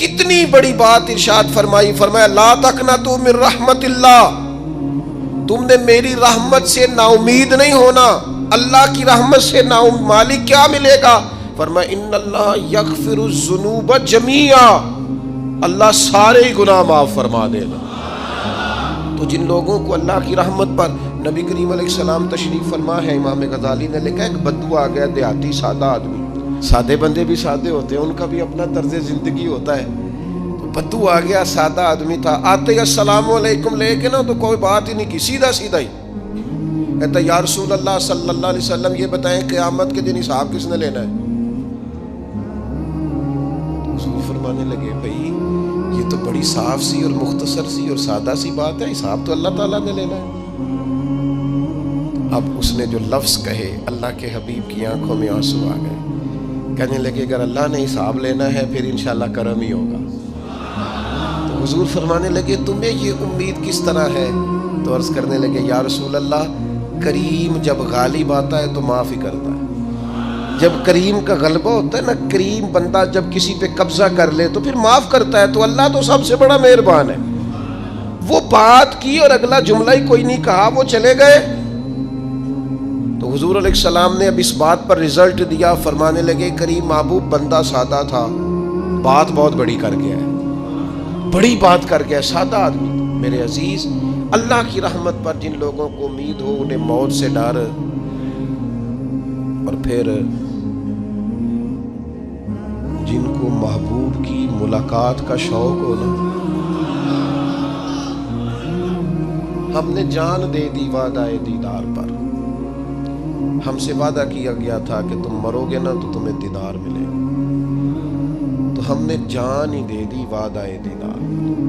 کتنی بڑی بات ارشاد فرمائی، فرمایا لا تقنطوا من رحمت اللہ، تم نے میری رحمت سے نا امید نہیں ہونا، اللہ کی رحمت سے نا مالک کیا ملے گا؟ فرمایا ان اللہ یغفر الذنوب جمیعا، اللہ سارے گناہ معاف فرما دے گا۔ تو جن لوگوں کو اللہ کی رحمت پر نبی کریم علیہ السلام تشریف فرما ہے، امام غزالی نے لکھا ایک بدو آ گیا، دیہاتی سادہ آدمی، سادے بندے بھی سادے ہوتے ہیں، ان کا بھی اپنا طرز زندگی ہوتا ہے، تو بدو آ گیا، سادہ آدمی تھا، آتے ہی السلام علیکم لے کے نا تو کوئی بات ہی نہیں کی، سیدھا سیدھا ہی کہتا یا رسول اللہ صلی اللہ علیہ وسلم یہ بتائیں قیامت کے دن حساب کس نے لینا ہے؟ حضور فرمانے لگے بھائی یہ تو بڑی صاف سی اور مختصر سی اور سادہ سی بات ہے، حساب تو اللہ تعالیٰ نے لینا ہے۔ اب اس نے جو لفظ کہے اللہ کے حبیب کی آنکھوں میں آنسو آ گئے، کہنے لگے اگر اللہ نے حساب لینا ہے پھر انشاءاللہ کرم ہی ہوگا۔ تو حضور فرمانے لگے تمہیں یہ امید کس طرح ہے؟ تو عرض کرنے لگے یا رسول اللہ کریم جب غالب آتا ہے تو معاف ہی کرتا ہے، جب کریم کا غلبہ ہوتا ہے نا، کریم بندہ جب کسی پہ قبضہ کر لے تو پھر معاف کرتا ہے، تو اللہ تو سب سے بڑا مہربان ہے۔ وہ بات کی اور اگلا جملہ ہی کوئی نہیں کہا، وہ چلے گئے۔ تو حضور علیہ السلام نے اب اس بات پر رزلٹ دیا، فرمانے لگے کریم محبوب بندہ سادہ تھا، بات بہت بڑی کر گیا ہے، بڑی بات کر گیا، سادہ آدمی۔ میرے عزیز، اللہ کی رحمت پر جن لوگوں کو امید ہو، انہیں موت سے ڈر اور پھر جن کو محبوب کی ملاقات کا شوق ہو نا، ہم نے جان دے دی وعدہ دیدار پر، ہم سے وعدہ کیا گیا تھا کہ تم مرو گے نا تو تمہیں دیدار ملے گا، تو ہم نے جان ہی دے دی وعدہ دیدار پر،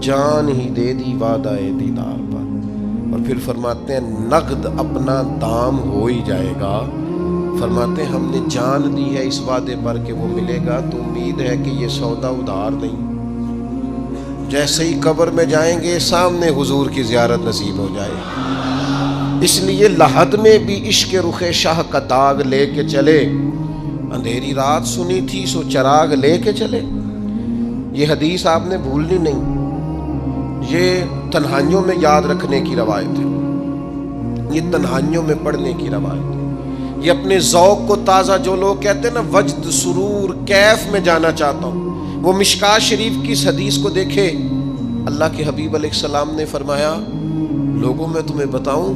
جان ہی دے دی وعدہ دیدار پر۔ اور پھر فرماتے ہیں نقد اپنا دام ہو ہی جائے گا، فرماتے ہیں ہم نے جان دی ہے اس وعدے پر کہ وہ ملے گا، تو امید ہے کہ یہ سودا ادھار نہیں، جیسے ہی قبر میں جائیں گے سامنے حضور کی زیارت نصیب ہو جائے گی۔ اس لیے لحد میں بھی عشق رخ شاہ کا داغ لے کے چلے، اندھیری رات سنی تھی سو چراغ لے کے چلے۔ یہ حدیث آپ نے بھولنی نہیں، یہ تنہائیوں میں یاد رکھنے کی روایت ہے، یہ تنہائیوں میں پڑھنے کی روایت ہے۔ یہ اپنے ذوق کو تازہ، جو لوگ کہتے ہیں نا وجد سرور کیف میں جانا چاہتا ہوں، وہ مشکات شریف کی اس حدیث کو دیکھے۔ اللہ کے حبیب علیہ السلام نے فرمایا لوگوں میں تمہیں بتاؤں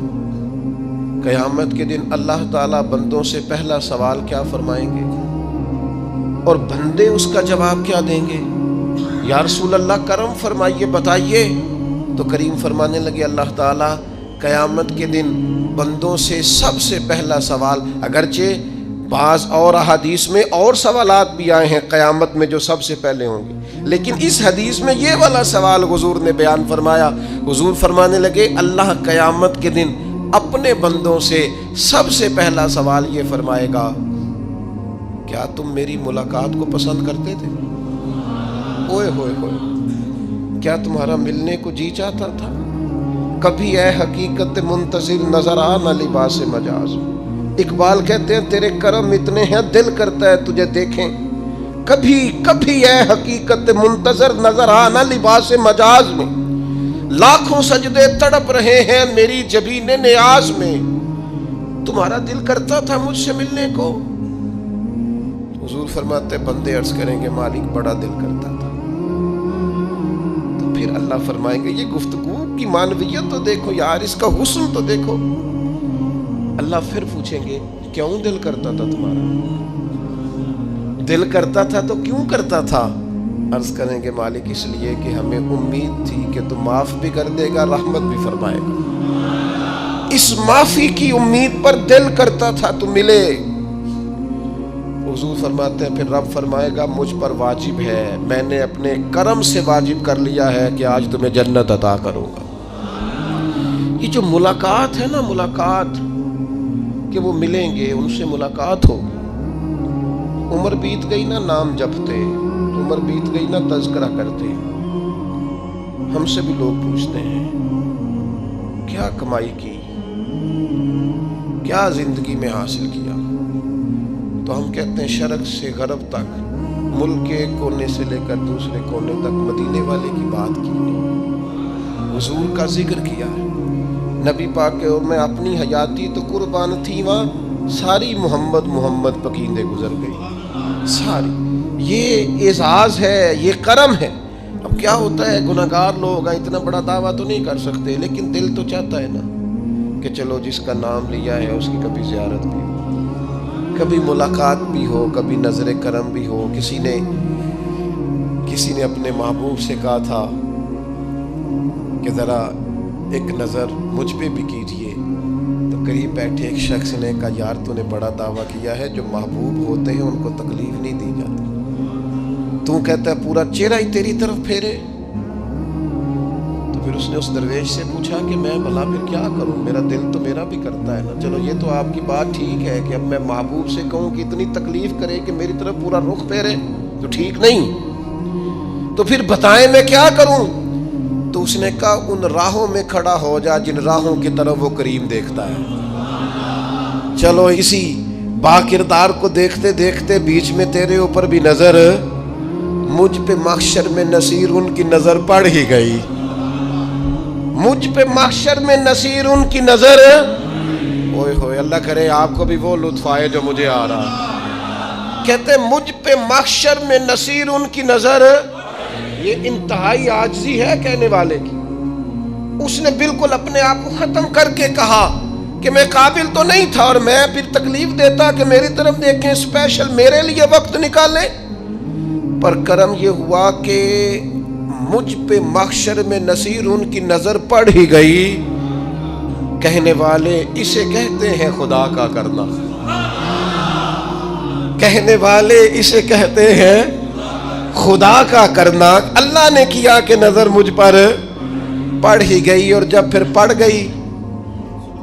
قیامت کے دن اللہ تعالیٰ بندوں سے پہلا سوال کیا فرمائیں گے اور بندے اس کا جواب کیا دیں گے؟ یا رسول اللہ کرم فرمائیے بتائیے۔ تو کریم فرمانے لگے اللہ تعالیٰ قیامت کے دن بندوں سے سب سے پہلا سوال، اگرچہ بعض اور احادیث میں اور سوالات بھی آئے ہیں قیامت میں جو سب سے پہلے ہوں گے، لیکن اس حدیث میں یہ والا سوال حضور نے بیان فرمایا۔ حضور فرمانے لگے اللہ قیامت کے دن اپنے بندوں سے سب سے پہلا سوال یہ فرمائے گا کیا تم میری ملاقات کو پسند کرتے تھے؟ اوئے ہوئے ہوئے، کیا تمہارا ملنے کو جی چاہتا تھا؟ کبھی اے حقیقت منتظر نظر آ نہ لباس مجاز۔ اقبال کہتے ہیں تیرے کرم اتنے ہیں دل کرتا ہے تجھے دیکھیں، کبھی کبھی اے حقیقت منتظر نظر آ نہ لباس مجاز میں، لاکھوں سجدے تڑپ رہے ہیں میری جبین نیاز میں، تمہارا دل کرتا تھا مجھ سے ملنے کو؟ حضور فرماتے بندے عرض کریں گے مالک بڑا دل کرتا تھا۔ تو پھر اللہ فرمائیں گے یہ گفتگو کی معنویت تو دیکھو یار، اس کا حسن تو دیکھو۔ اللہ پھر پوچھیں گے کیوں دل کرتا تھا تمہارا؟ دل کرتا تھا تو کیوں کرتا تھا؟ عرض کریں گے مالک اس لیے کہ ہمیں امید تھی کہ تو معاف بھی کر دے گا، رحمت بھی فرمائے گا، اس معافی کی امید پر دل کرتا تھا تو ملے۔ حضور فرماتے ہیں پھر رب فرمائے گا مجھ پر واجب ہے، میں نے اپنے کرم سے واجب کر لیا ہے کہ آج تمہیں جنت عطا کروں گا۔ یہ جو ملاقات ہے نا، ملاقات کہ وہ ملیں گے، ان سے ملاقات ہوگی۔ عمر بیت گئی نا نام جپتے، عمر بیت گئی نا تذکرہ کرتے، ہم سے بھی لوگ پوچھتے ہیں کیا کمائی کی، کیا زندگی میں حاصل کیا، تو ہم کہتے ہیں شرق سے غرب تک ملک کے ایک کونے سے لے کر دوسرے کونے تک مدینے والے کی بات کی، حضور کا ذکر کیا ہے۔ نبی پاک کے میں اپنی حیاتی تو قربان تھی، وہاں ساری محمد محمد پکیندے گزر گئی ساری۔ یہ اعزاز ہے، یہ کرم ہے۔ اب کیا ہوتا ہے، گناہگار لوگ ہیں، اتنا بڑا دعویٰ تو نہیں کر سکتے، لیکن دل تو چاہتا ہے نا کہ چلو جس کا نام لیا ہے اس کی کبھی زیارت بھی ہو، کبھی ملاقات بھی ہو، کبھی نظر کرم بھی ہو۔ کسی نے اپنے محبوب سے کہا تھا کہ ذرا ایک نظر مجھ پہ بھی کیجئے، تو قریب بیٹھے ایک شخص نے کہا یار تو نے بڑا دعویٰ کیا ہے، جو محبوب ہوتے ہیں ان کو تکلیف نہیں دی جاتی، تو کہتا ہے پورا چہرہ ہی تیری طرف پھیرے۔ تو پھر اس نے اس درویش سے پوچھا کہ میں بھلا پھر کیا کروں، میرا دل تو میرا بھی کرتا ہے نا۔ چلو یہ تو آپ کی بات ٹھیک ہے کہ اب میں محبوب سے کہوں کہ اتنی تکلیف کرے کہ میری طرف پورا رخ پھیرے تو ٹھیک نہیں، تو پھر بتائیں میں کیا کروں؟ تو اس نے کہا ان راہوں میں کھڑا ہو جا جن راہوں کی طرف وہ کریم دیکھتا ہے۔ چلو اسی با کردار کو دیکھتے دیکھتے بیچ میں تیرے اوپر بھی نظر، مجھ پہ محشر میں نصیر ان کی نظر پڑ ہی گئی، مجھ پہ محشر میں نصیر ان کی نظر۔ اوئے ہوئے، اللہ کرے آپ کو بھی وہ لطف آئے جو مجھے آ رہا۔ کہتے مجھ پہ محشر میں نصیر ان کی نظر، یہ انتہائی عاجزی ہے کہنے والے کی۔ اس نے بالکل اپنے آپ کو ختم کر کے کہا کہ میں قابل تو نہیں تھا، اور میں پھر تکلیف دیتا کہ میری طرف دیکھیں، اسپیشل میرے لیے وقت نکالیں۔ پر کرم یہ ہوا کہ مجھ پہ محشر میں نصیر ان کی نظر پڑ ہی گئی۔ کہنے والے اسے کہتے ہیں خدا کا کرنا، کہنے والے اسے کہتے ہیں خدا کا کرنا۔ اللہ نے کیا کہ نظر مجھ پر پڑ ہی گئی، اور جب پھر پڑ گئی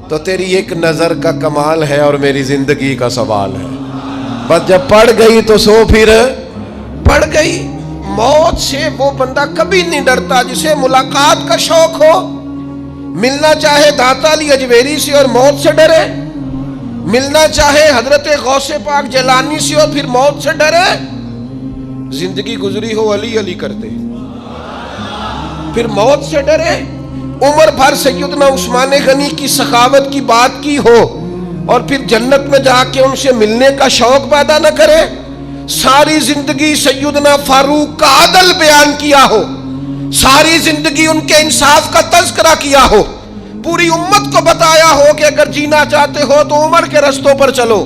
تو تیری ایک نظر کا کمال ہے اور میری زندگی کا سوال ہے۔ بس جب پڑ گئی تو سو پھر پڑ گئی۔ موت سے وہ بندہ کبھی نہیں ڈرتا جسے ملاقات کا شوق ہو۔ ملنا چاہے داتا علی اجویری سے اور موت سے ڈرے، ملنا چاہے حضرت غوث پاک جیلانی سے اور پھر موت سے ڈرے۔ زندگی گزری ہو علی علی کرتے پھر موت سے ڈرے۔ عمر بھر سیدنا عثمان غنی کی سخاوت کی بات کی ہو اور پھر جنت میں جا کے ان سے ملنے کا شوق پیدا نہ کرے۔ ساری زندگی سیدنا فاروق کا عدل بیان کیا ہو، ساری زندگی ان کے انصاف کا تذکرہ کیا ہو، پوری امت کو بتایا ہو کہ اگر جینا چاہتے ہو تو عمر کے رستوں پر چلو،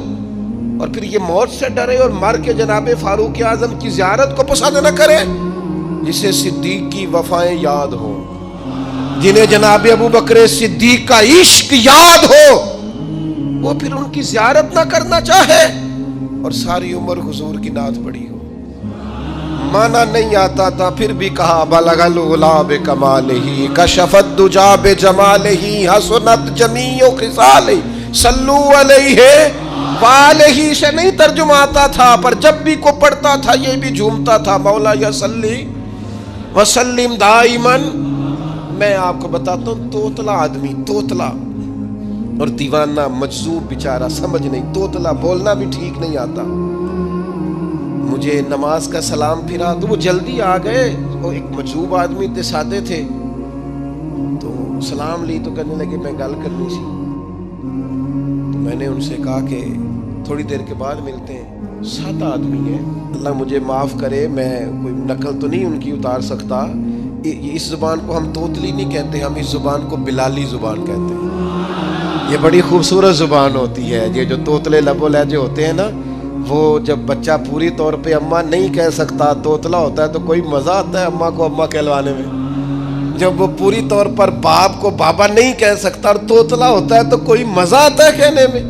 اور پھر یہ موت سے ڈرے اور مر کے جناب فاروق اعظم کی زیارت کو پسند نہ کرے۔ جسے صدیق کی وفائیں یاد ہو، جنہیں جناب ابو بکر صدیق کا عشق یاد ہو، وہ پھر ان کی زیارت نہ کرنا چاہے اور ساری عمر حضور کی نعت پڑھی ہو۔ مانا نہیں آتا تھا پھر بھی کہا بلغ العلا بکمالہ کشف الدجا بجمالہ حسنت جمیع خصالہ صلو علیہ والہ سے نہیں ترجمہ آتا تھا، پر جب بھی کو پڑھتا تھا یہ بھی جھومتا تھا مولا یا صلی وسلم دائماً۔ میں آپ کو بتاتا ہوں، توتلا آدمی، توتلا اور دیوانہ مجذوب بیچارہ، سمجھ نہیں، توتلا بولنا بھی ٹھیک نہیں آتا۔ مجھے نماز کا سلام پھرا تو وہ جلدی آ گئے، وہ ایک مجذوب آدمی تھے، سادے تھے، تو سلام لی تو کہنے لگے میں گل کرنی سی۔ تو میں نے ان سے کہا کہ تھوڑی دیر کے بعد ملتے ہیں۔ سادہ آدمی ہے، اللہ مجھے معاف کرے، میں کوئی نقل تو نہیں ان کی اتار سکتا۔ اس زبان کو ہم توتلی نہیں کہتے، ہم اس زبان کو بلالی زبان کہتے ہیں۔ یہ بڑی خوبصورت زبان ہوتی ہے۔ یہ جو توتلے لب و لہجے ہوتے ہیں نا، وہ جب بچہ پوری طور پہ اماں نہیں کہہ سکتا، توتلا ہوتا ہے، تو کوئی مزہ آتا ہے اماں کو اماں کہلوانے میں۔ جب وہ پوری طور پر باپ کو بابا نہیں کہہ سکتا اور توتلا ہوتا ہے تو کوئی مزہ آتا ہے کہنے میں۔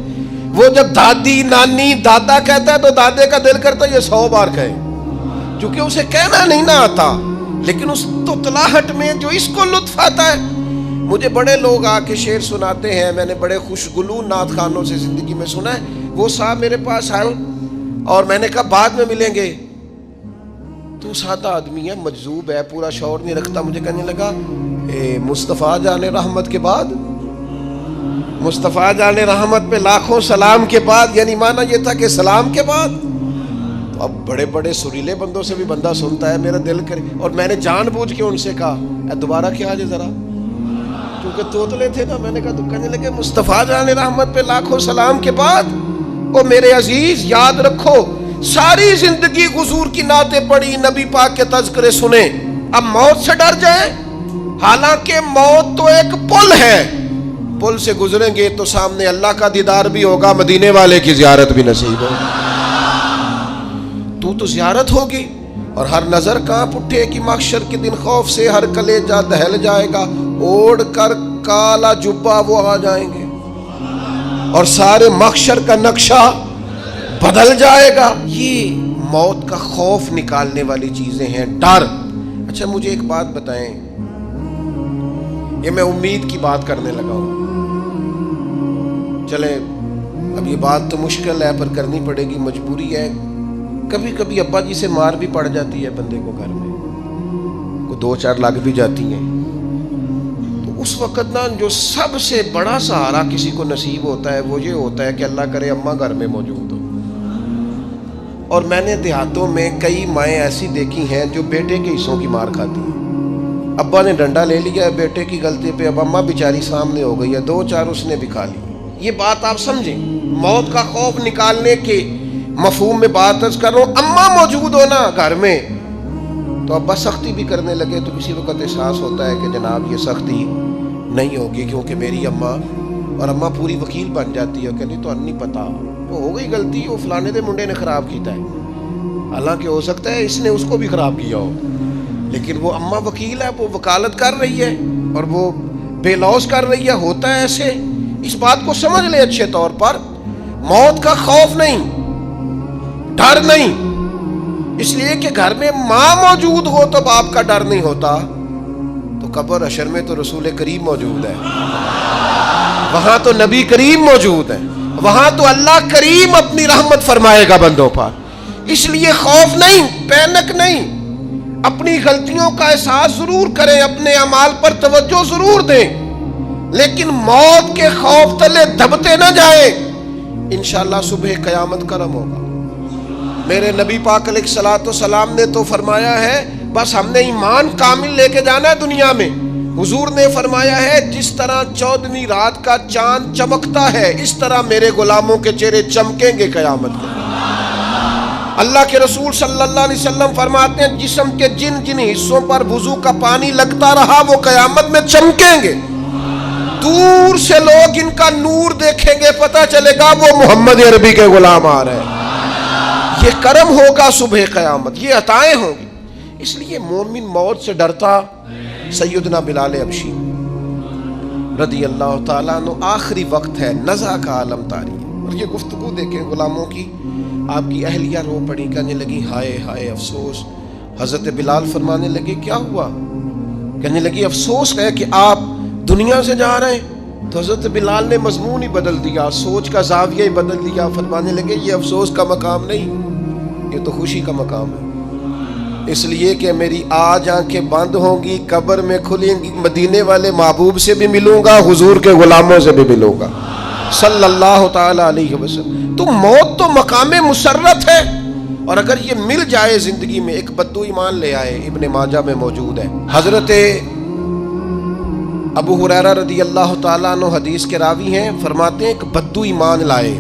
وہ جب دادی نانی دادا کہتا ہے تو دادے کا دل کرتا ہے یہ 100 بار کہے، چونکہ اسے کہنا نہیں نہ آتا، لیکن اس توتلاہٹ میں جو اس کو لطف آتا ہے۔ مجھے بڑے لوگ آ کے شعر سناتے ہیں، میں نے بڑے خوشگلو نعت خوانوں سے زندگی میں سنا ہے۔ وہ صاحب میرے پاس آئے اور میں نے کہا بعد میں ملیں گے، تو سادہ آدمی ہے، مجذوب ہے، پورا شعور نہیں رکھتا۔ مجھے کہنے لگا مصطفیٰ جان رحمت کے بعد، مصطفیٰ جان رحمت پہ لاکھوں سلام کے بعد، یعنی معنی یہ تھا کہ سلام کے بعد۔ تو اب بڑے بڑے سریلے بندوں سے بھی بندہ سنتا ہے میرا دل کرے، اور میں نے جان بوجھ کے ان سے کہا اے دوبارہ کیا جائے ذرا، کیونکہ توتلے تھے نا. میں نے کہا تو کہنے لگے مصطفیٰ جان رحمت پہ لاکھوں سلام کے بعد او میرے عزیز یاد رکھو ساری زندگی حضور کی نعتیں پڑھی، نبی پاک کے تذکرے سنے، اب موت سے ڈر جائیں؟ حالانکہ موت تو ایک پل ہے، پل سے گزریں گے تو سامنے اللہ کا دیدار بھی ہوگا، مدینے والے کی زیارت بھی نصیب ہوگی. تو زیارت ہوگی اور ہر نظر کانپ اٹھے کہ محشر کے دن خوف سے ہر کلیجہ دہل جائے گا، اوڑھ کر کالا جبہ وہ آ جائیں گے اور سارے محشر کا نقشہ بدل جائے گا. یہ موت کا خوف نکالنے والی چیزیں ہیں، ڈر. اچھا مجھے ایک بات بتائیں، یہ میں امید کی بات کرنے لگا ہوں، چلیں اب یہ بات تو مشکل ہے پر کرنی پڑے گی، مجبوری ہے. کبھی کبھی ابا جی سے مار بھی پڑ جاتی ہے بندے کو، گھر میں کوئی 2-4 لگ بھی جاتی ہیں، تو اس وقت نا جو سب سے بڑا سہارا کسی کو نصیب ہوتا ہے وہ یہ ہوتا ہے کہ اللہ کرے اماں گھر میں موجود ہو. اور میں نے دیہاتوں میں کئی مائیں ایسی دیکھی ہیں جو بیٹے کے حصوں کی مار کھاتی ہیں. ابا نے ڈنڈا لے لیا ہے بیٹے کی غلطی پہ، اب اماں بیچاری سامنے ہو گئی ہے، 2-4 اس نے بھی کھا لی. یہ بات آپ سمجھیں، موت کا خوف نکالنے کے مفہوم میں بات عرض کر رہا ہوں. اماں موجود ہو نا گھر میں تو ابا سختی بھی کرنے لگے تو کسی وقت احساس ہوتا ہے کہ جناب یہ سختی نہیں ہوگی کیونکہ میری اماں، اور اماں پوری وکیل بن جاتی ہے، کہنی تو نہیں پتا وہ ہو گئی غلطی، وہ فلانے دے منڈے نے خراب کیتا ہے، حالانکہ ہو سکتا ہے اس نے اس کو بھی خراب کیا ہو، لیکن وہ اماں وکیل ہے، وہ وکالت کر رہی ہے اور وہ بے لوث کر رہی ہے. ہوتا ہے ایسے، اس بات کو سمجھ لے اچھے طور پر. موت کا خوف نہیں، ڈر نہیں، اس لیے کہ گھر میں ماں موجود ہو تو باپ کا ڈر نہیں ہوتا. تو قبر حشر میں تو رسول کریم موجود ہے، وہاں تو نبی کریم موجود ہے، وہاں تو اللہ کریم اپنی رحمت فرمائے گا بندوں پر. اس لیے خوف نہیں، پینک نہیں، اپنی غلطیوں کا احساس ضرور کریں، اپنے اعمال پر توجہ ضرور دیں، لیکن موت کے خوف تلے دبتے نہ جائیں. انشاءاللہ صبح قیامت کرم ہوگا. میرے نبی پاک علیہ الصلوۃ والسلام نے تو فرمایا ہے بس ہم نے ایمان کامل لے کے جانا ہے دنیا میں. حضور نے فرمایا ہے جس طرح 14ویں رات کا چاند چمکتا ہے اس طرح میرے غلاموں کے چہرے چمکیں گے قیامت کو. اللہ کے رسول صلی اللہ علیہ وسلم فرماتے ہیں جسم کے جن جن حصوں پر وضو کا پانی لگتا رہا وہ قیامت میں چمکیں گے. دور سے لوگ ان کا نور دیکھیں گے، پتہ چلے گا وہ محمد عربی کے غلام آ رہے ہیں. یہ کرم ہوگا صبح قیامت، یہ عطائیں ہوں گی. اس لیے مومن موت سے ڈرتا. سیدنا بلال حبشی رضی اللہ تعالیٰ عنہ، آخری وقت ہے، نزع کا عالم طاری ہے، اور یہ گفتگو دیکھیں غلاموں کی. آپ کی اہلیہ رو پڑی، کہنے لگی ہائے ہائے افسوس. حضرت بلال فرمانے لگے کیا ہوا؟ کہنے لگی افسوس ہے کہ آپ دنیا سے جا رہے ہیں. تو حضرت بلال نے مضمون ہی بدل دیا، سوچ کا زاویہ ہی بدل دیا. فرمانے لگے یہ افسوس کا مقام نہیں، یہ تو خوشی کا مقام ہے. اس لیے کہ میری آج آنکھیں بند ہوں گی، قبر میں کھلیں گی، مدینے والے محبوب سے بھی ملوں گا، حضور کے غلاموں سے بھی ملوں گا صلی اللہ تعالی علیہ وسلم. تو موت تو مقام مسرت ہے، اور اگر یہ مل جائے زندگی میں. ایک بدو ایمان لے آئے، ابن ماجہ میں موجود ہے. حضرت ابو ہریرہ رضی اللہ تعالیٰ عنہ حدیث کے راوی ہیں، فرماتے ہیں ایک بدو ایمان لائے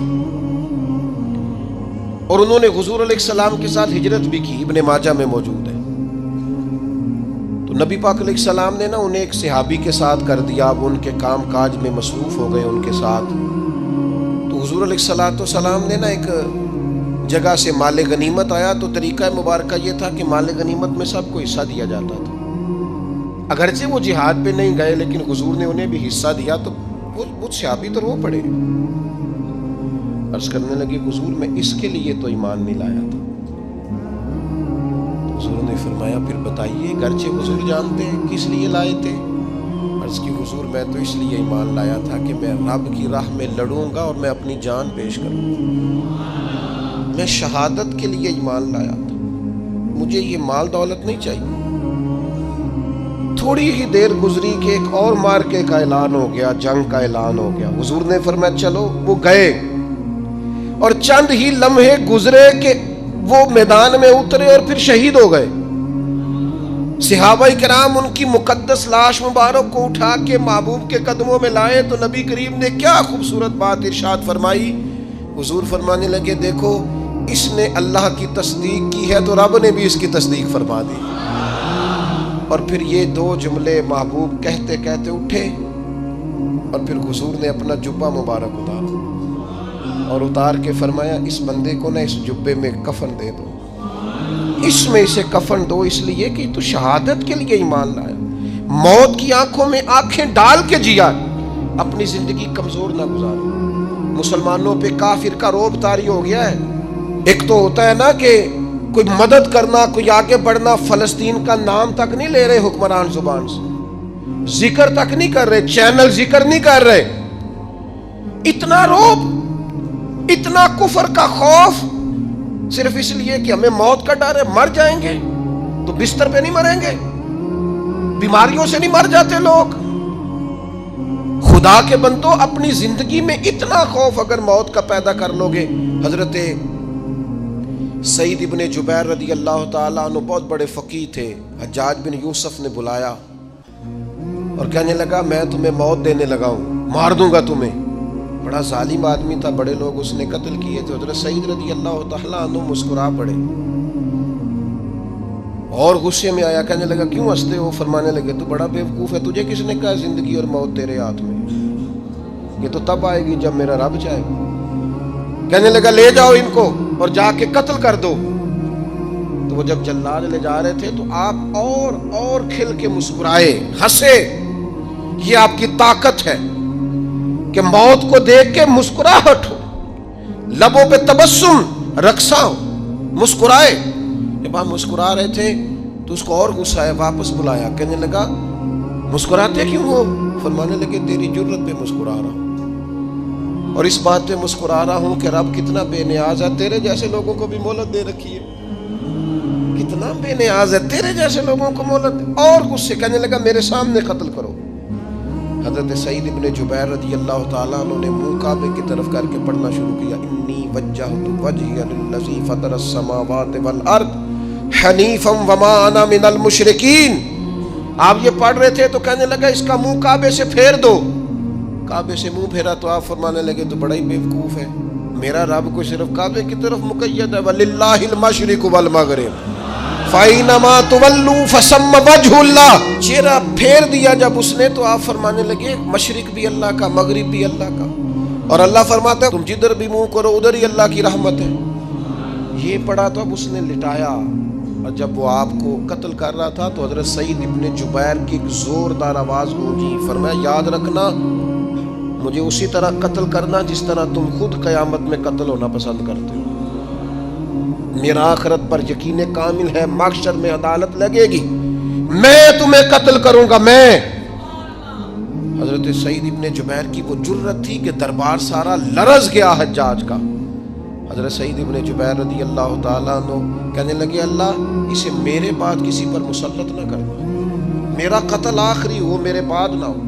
اور انہوں نے حضور علیہ السلام کے ساتھ ہجرت بھی کی. ابن ماجہ میں موجود ہے. تو نبی پاک علیہ السلام نے نا انہیں ایک صحابی کے ساتھ کر دیا. اب ان کے کام کاج میں مصروف ہو گئے ان کے ساتھ. تو حضور علیہ السلام نے نا ایک جگہ سے مال غنیمت آیا. تو طریقہ مبارکہ یہ تھا کہ مال غنیمت میں سب کو حصہ دیا جاتا تھا. اگرچہ وہ جہاد پہ نہیں گئے لیکن حضور نے انہیں بھی حصہ دیا. تو وہ صحابی تو رو پڑے، عرض کرنے لگے حضور میں اس کے لیے تو ایمان نہیں لایا تھا. حضور نے فرمایا پھر بتائیے، گرچہ حضور جانتے ہیں کس لیے لائے تھے. عرض کی حضور میں تو اس لیے ایمان لایا تھا کہ میں رب کی راہ میں لڑوں گا اور میں اپنی جان پیش کروں گا. میں شہادت کے لیے ایمان لایا تھا، مجھے یہ مال دولت نہیں چاہیے. تھوڑی ہی دیر گزری کہ ایک اور مارکے کا اعلان ہو گیا، جنگ کا اعلان ہو گیا. حضور نے فرمایا چلو. وہ گئے اور چند ہی لمحے گزرے کہ وہ میدان میں اترے اور پھر شہید ہو گئے. صحابہ کرام ان کی مقدس لاش مبارک کو اٹھا کے محبوب کے قدموں میں لائے تو نبی کریم نے کیا خوبصورت بات ارشاد فرمائی. حضور فرمانے لگے دیکھو اس نے اللہ کی تصدیق کی ہے تو رب نے بھی اس کی تصدیق فرما دی. اور پھر یہ دو جملے محبوب کہتے کہتے اٹھے اور پھر حضور نے اپنا جبہ مبارک اتارا اور اتار کے فرمایا اس بندے کو نہ اس جبے میں کفن دے دو, اس میں اسے کفن دو, اس لیے کہ تو شہادت کے لیے ایمان لایا, موت کی آنکھوں میں آنکھیں ڈال کے جیا, اپنی زندگی کمزور نہ گزاری. مسلمانوں پہ کافر کا رعب طاری ہو گیا ہے. ایک تو ہوتا ہے نا کہ کوئی مدد کرنا, کوئی آگے بڑھنا, فلسطین کا نام تک نہیں لے رہے حکمران زبان سے, ذکر تک نہیں کر رہے, چینل ذکر نہیں کر رہے. اتنا رعب, اتنا کفر کا خوف, صرف اس لیے کہ ہمیں موت کا ڈر ہے. مر جائیں گے تو بستر پہ نہیں مریں گے, بیماریوں سے نہیں مر جاتے لوگ. خدا کے بندو اپنی زندگی میں اتنا خوف اگر موت کا پیدا کر لو گے. حضرت سعید ابن جبیر رضی اللہ تعالیٰ عنہ بہت بڑے فقیہ تھے. حجاج بن یوسف نے بلایا اور کہنے لگا میں تمہیں موت دینے لگا ہوں, مار دوں گا تمہیں. بڑا ظالم آدمی تھا, بڑے لوگ اس نے قتل کیے تھے. حضرت سعید رضی اللہ تعالیٰ عنہ مسکرا پڑے اور غصے میں آیا, کہنے لگا کیوں ہنستے ہو؟ فرمانے لگے تو بڑا بیوقوف ہے, تجھے کس نے کہا زندگی اور موت تیرے ہاتھ میں, یہ تو تب آئے گی جب میرا رب چاہے. کہنے لگا لے جاؤ ان کو اور جا کے قتل کر دو. تو وہ جب جلاد لے جا رہے تھے تو آپ اور کھل کے مسکرائے, ہنسے. یہ آپ کی طاقت ہے کہ موت کو دیکھ کے مسکراہٹ ہو, لبوں پہ تبسم رقصہ ہو, مسکرائے. جب آپ مسکرا رہے تھے تو اس کو اور غصہ آیا, واپس بلایا. کہنے لگا مسکراتے کیوں ہو؟ فرمانے لگے تیری جرت پہ مسکرا رہا ہوں اور اس بات پہ مسکرا رہا ہوں کہ رب کتنا بے نیاز ہے, تیرے جیسے لوگوں کو بھی مہلت دے رکھی ہے. کتنا بے نیاز ہے, تیرے جیسے لوگوں کو مہلت. اور غصے, کہنے لگا میرے سامنے قتل کرو. حضرت سعید ابن جبیر رضی اللہ تعالیٰ عنہ نے منہ کعبے کی طرف کر کے پڑھنا شروع کیا, انی وجہت وجہی للذی فطر السماوات والارض حنیفا وما انا من المشرکین. آپ یہ پڑھ رہے تھے تو کہنے لگا اس کا منہ کعبے سے پھیر دو. کعبے سے منہ پھیرا تو آپ فرمانے لگے تو بڑا ہی بیوقوف ہے, میرا رب کو صرف کعبے کی طرف مقید ہے. وَلِلَّهِ الْمَشْرِقُ وَالْمَغْرِبُ فَأَيْنَمَا تُوَلُّوا فَثَمَّ وَجْهُ اللَّهِ. چہرہ پھیر دیا جب اس نے تو آپ فرمانے لگے مشرق بھی اللہ کا, مغرب بھی اللہ کا. اور اللہ فرماتا ہے تم جدھر بھی منہ کرو ادھر ہی اللہ کی رحمت ہے. یہ پڑھا تو اب اس نے لٹایا, اور جب وہ آپ کو قتل کر رہا تھا تو حضرت سعید ابن جبیر کی ایک زوردار آواز گونجی. فرمایا یاد رکھنا مجھے اسی طرح قتل کرنا جس طرح تم خود قیامت میں قتل ہونا پسند کرتے ہو. میرا آخرت پر یقین کامل ہے, محشر میں عدالت لگے گی, میں تمہیں قتل کروں گا میں. حضرت سعید ابن جبیر کی وہ جرت تھی کہ دربار سارا لرز گیا حجاج کا. حضرت سعید ابن جبیر رضی اللہ تعالیٰ عنہ کہنے لگے اللہ اسے میرے بعد کسی پر مسلط نہ کرنا, میرا قتل آخری ہو, میرے بعد نہ ہو.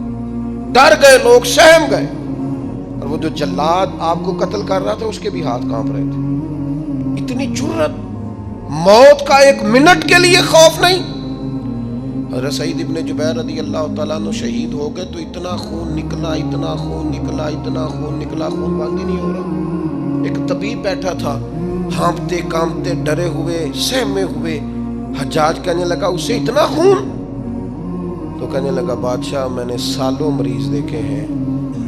ڈر گئے لوگ, سہم گئے. اور وہ جو جلاد آپ کو قتل کر رہا تھا اس کے بھی ہاتھ کانپ رہے تھے. اتنی جرت, موت کا ایک منٹ کے لیے خوف نہیں. حضرت سعید ابن جبیر رضی اللہ تعالیٰ عنہ شہید ہو گئے تو اتنا خون نکلا, اتنا خون نکلا, اتنا خون نکلا, خون بند ہی نہیں ہو رہا. ایک طبیب بیٹھا تھا, ہانپتے کانپتے ڈرے ہوئے سہمے ہوئے. حجاج کہنے لگا اسے اتنا خون؟ تو کہنے لگا بادشاہ میں نے سالوں مریض دیکھے ہیں,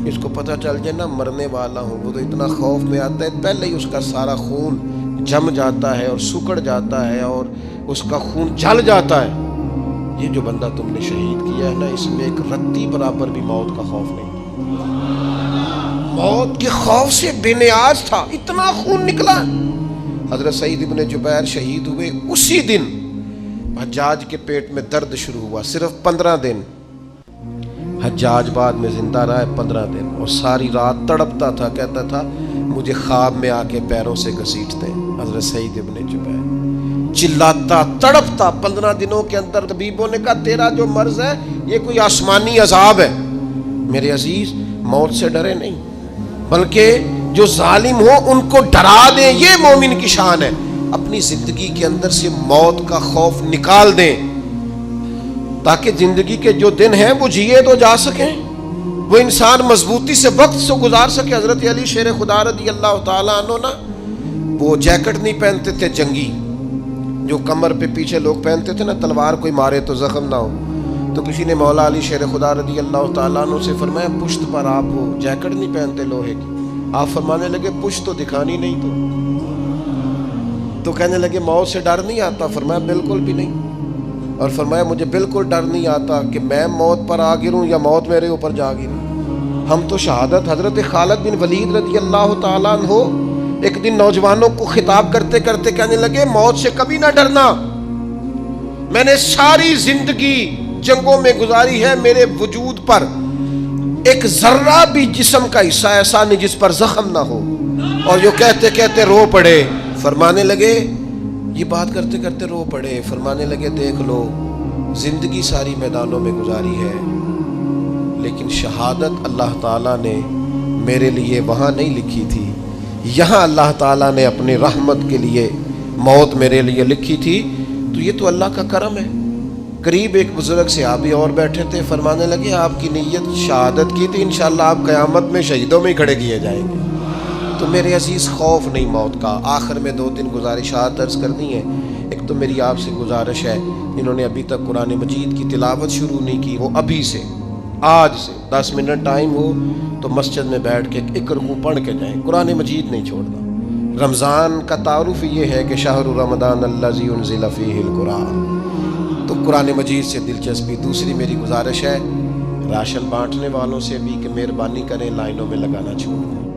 اس کو پتہ چل جائے نا مرنے والا ہوں وہ تو اتنا خوف میں آتا ہے, پہلے ہی اس کا سارا خون جم جاتا ہے اور سکڑ جاتا ہے اور اس کا خون جل جاتا ہے. یہ جو بندہ تم نے شہید کیا ہے نا اس میں ایک رتی برابر بھی موت کا خوف نہیں. موت کے خوف سے بے نیاز تھا, اتنا خون نکلا. حضرت سعید ابن جبیر شہید ہوئے اسی دن حجاج کے پیٹ میں درد شروع ہوا. صرف 15 دن حجاج بعد میں زندہ رہا ہے, 15 دن. اور ساری رات تڑپتا تھا, کہتا تھا مجھے خواب میں آ کے پیروں سے گھسیٹتے. حضرت سعید ابن جبیر چلاتا تڑپتا 15 دنوں کے اندر. طبیبوں نے کہا تیرا جو مرض ہے یہ کوئی آسمانی عذاب ہے. میرے عزیز موت سے ڈرے نہیں بلکہ جو ظالم ہو ان کو ڈرا دیں, یہ مومن کی شان ہے. اپنی زندگی کے اندر سے موت کا خوف نکال دیں، تاکہ زندگی کے جو دن ہیں وہ جیے تو جا سکیں، وہ انسان مضبوطی سے وقت سے گزار سکے۔ حضرت علی شیر خدا رضی اللہ تعالیٰ عنہ نا وہ جیکٹ نہیں پہنتے تھے جنگی، جو کمر پہ پیچھے لوگ پہنتے تھے نا، تلوار کوئی مارے تو زخم نہ ہو۔ تو کسی نے مولا علی شیر خدا رضی اللہ تعالیٰ عنہ سے فرمایا پشت پر آپ وہ جیکٹ نہیں پہنتے لوہے کی؟ آپ فرمانے لگے پشت تو دکھانی نہیں تو کہنے لگے موت سے ڈر نہیں آتا؟ فرمایا بالکل بھی نہیں، اور فرمایا مجھے بالکل ڈر نہیں آتا کہ میں موت پر آ گروں یا موت میرے اوپر جا گرے۔ ہم تو شہادت حضرت خالد بن ولید رضی اللہ تعالیٰ عنہ ایک دن نوجوانوں کو خطاب کرتے کرتے کہنے لگے موت سے کبھی نہ ڈرنا، میں نے ساری زندگی جنگوں میں گزاری ہے، میرے وجود پر ایک ذرہ بھی جسم کا حصہ ایسا نہیں جس پر زخم نہ ہو۔ اور جو کہتے کہتے رو پڑے، فرمانے لگے یہ بات کرتے کرتے رو پڑے، فرمانے لگے دیکھ لو زندگی ساری میدانوں میں گزاری ہے، لیکن شہادت اللہ تعالیٰ نے میرے لیے وہاں نہیں لکھی تھی، یہاں اللہ تعالیٰ نے اپنی رحمت کے لیے موت میرے لیے لکھی تھی۔ تو یہ تو اللہ کا کرم ہے۔ قریب ایک بزرگ صحابی اور بیٹھے تھے، فرمانے لگے آپ کی نیت شہادت کی تھی، انشاءاللہ آپ قیامت میں شہیدوں میں ہی کھڑے کیے جائیں گے۔ تو میرے عزیز خوف نہیں موت کا۔ آخر میں 2-3 گزارشات عرض کرنی ہے۔ ایک تو میری آپ سے گزارش ہے، جنہوں نے ابھی تک قرآن مجید کی تلاوت شروع نہیں کی، وہ ابھی سے آج سے 10 منٹ ٹائم ہو تو مسجد میں بیٹھ کے ایک رکوع پڑھ کے جائیں، قرآن مجید نہیں چھوڑنا۔ رمضان کا تعارف یہ ہے کہ شہر رمضان الذی انزل فیہ القرآن، تو قرآن مجید سے دلچسپی۔ دوسری میری گزارش ہے راشن بانٹنے والوں سے بھی کہ مہربانی کریں لائنوں میں لگانا چھوڑ دیں،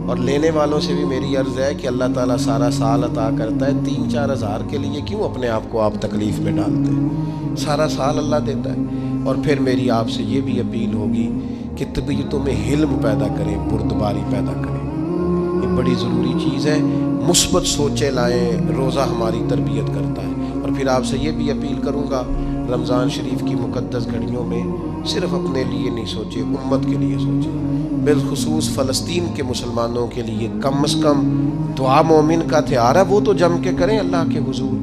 اور لینے والوں سے بھی میری عرض ہے کہ اللہ تعالیٰ سارا سال عطا کرتا ہے، 3-4 ہزار کے لیے کیوں اپنے آپ کو آپ تکلیف میں ڈالتے ہیں؟ سارا سال اللہ دیتا ہے۔ اور پھر میری آپ سے یہ بھی اپیل ہوگی کہ طبیعتوں میں حلم پیدا کریں، بردباری پیدا کریں، یہ بڑی ضروری چیز ہے۔ مثبت سوچیں لائیں، روزہ ہماری تربیت کرتا ہے۔ اور پھر آپ سے یہ بھی اپیل کروں گا رمضان شریف کی مقدس گھڑیوں میں صرف اپنے لیے نہیں سوچے، امت کے لیے سوچیں، بالخصوص فلسطین کے مسلمانوں کے لیے کم از کم دعا مومن کا ہتھیار ہے، وہ تو جم کے کریں اللہ کے حضور۔